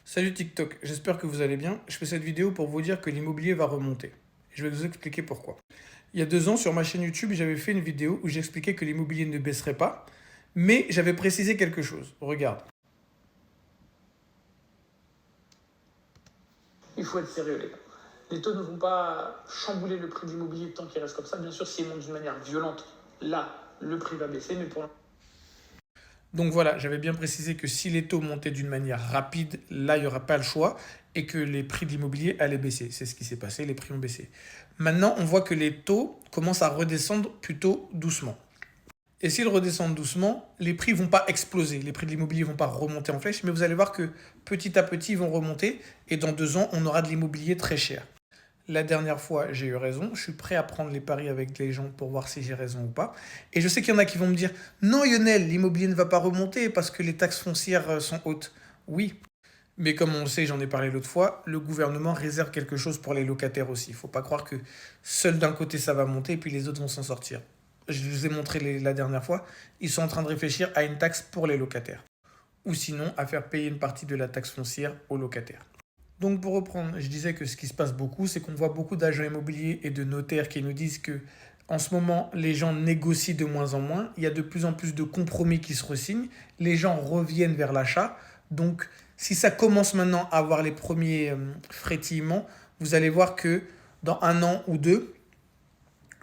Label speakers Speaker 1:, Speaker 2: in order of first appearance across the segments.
Speaker 1: Salut TikTok, j'espère que vous allez bien. Je fais cette vidéo pour vous dire que l'immobilier va remonter. Je vais vous expliquer pourquoi. Il y a 2 ans, sur ma chaîne YouTube, j'avais fait une vidéo où j'expliquais que l'immobilier ne baisserait pas, mais j'avais précisé quelque chose. Regarde.
Speaker 2: Il faut être sérieux, les gars. Les taux ne vont pas chambouler le prix de l'immobilier tant qu'il reste comme ça. Bien sûr, s'ils montent d'une manière violente, là, le prix va baisser. Mais pour l'instant,
Speaker 1: Donc voilà, j'avais bien précisé que si les taux montaient d'une manière rapide, là, il n'y aura pas le choix et que les prix de l'immobilier allaient baisser. C'est ce qui s'est passé, les prix ont baissé. Maintenant, on voit que les taux commencent à redescendre plutôt doucement. Et s'ils redescendent doucement, les prix ne vont pas exploser. Les prix de l'immobilier ne vont pas remonter en flèche, mais vous allez voir que petit à petit, ils vont remonter. Et dans 2 ans, on aura de l'immobilier très cher. La dernière fois, j'ai eu raison. Je suis prêt à prendre les paris avec les gens pour voir si j'ai raison ou pas. Et je sais qu'il y en a qui vont me dire non, Lionel, l'immobilier ne va pas remonter parce que les taxes foncières sont hautes. Oui, mais comme on le sait, j'en ai parlé l'autre fois, le gouvernement réserve quelque chose pour les locataires aussi. Il ne faut pas croire que seul d'un côté ça va monter et puis les autres vont s'en sortir. Je vous ai montré la dernière fois, ils sont en train de réfléchir à une taxe pour les locataires. Ou sinon à faire payer une partie de la taxe foncière aux locataires. Donc pour reprendre, je disais que ce qui se passe beaucoup, c'est qu'on voit beaucoup d'agents immobiliers et de notaires qui nous disent que en ce moment, les gens négocient de moins en moins. Il y a de plus en plus de compromis qui se ressignent. Les gens reviennent vers l'achat. Donc si ça commence maintenant à avoir les premiers frétillements, vous allez voir que dans 1 an ou 2,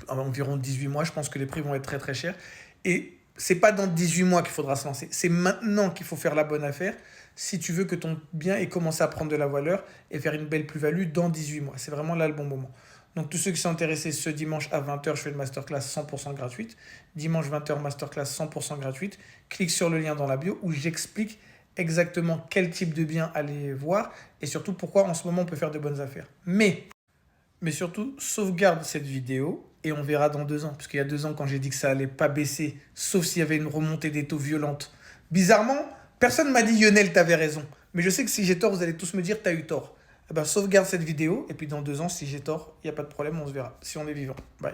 Speaker 1: environ 18 mois, je pense que les prix vont être très très chers. Et c'est pas dans 18 mois qu'il faudra se lancer. C'est maintenant qu'il faut faire la bonne affaire si tu veux que ton bien ait commencé à prendre de la valeur et faire une belle plus-value dans 18 mois. C'est vraiment là le bon moment. Donc tous ceux qui sont intéressés, ce dimanche à 20 h, je fais une masterclass 100% gratuite. Dimanche 20 h, masterclass 100% gratuite. Clique sur le lien dans la bio où j'explique exactement quel type de bien aller voir et surtout pourquoi en ce moment on peut faire de bonnes affaires. Mais surtout, sauvegarde cette vidéo et on verra dans 2 ans. Parce qu'il y a 2 ans, quand j'ai dit que ça allait pas baisser, sauf s'il y avait une remontée des taux violente. Bizarrement, personne m'a dit Lionel, t'avais raison. Mais je sais que si j'ai tort, vous allez tous me dire t'as eu tort. Eh ben, sauvegarde cette vidéo et puis dans 2 ans, si j'ai tort, il n'y a pas de problème, on se verra. Si on est vivant. Bye.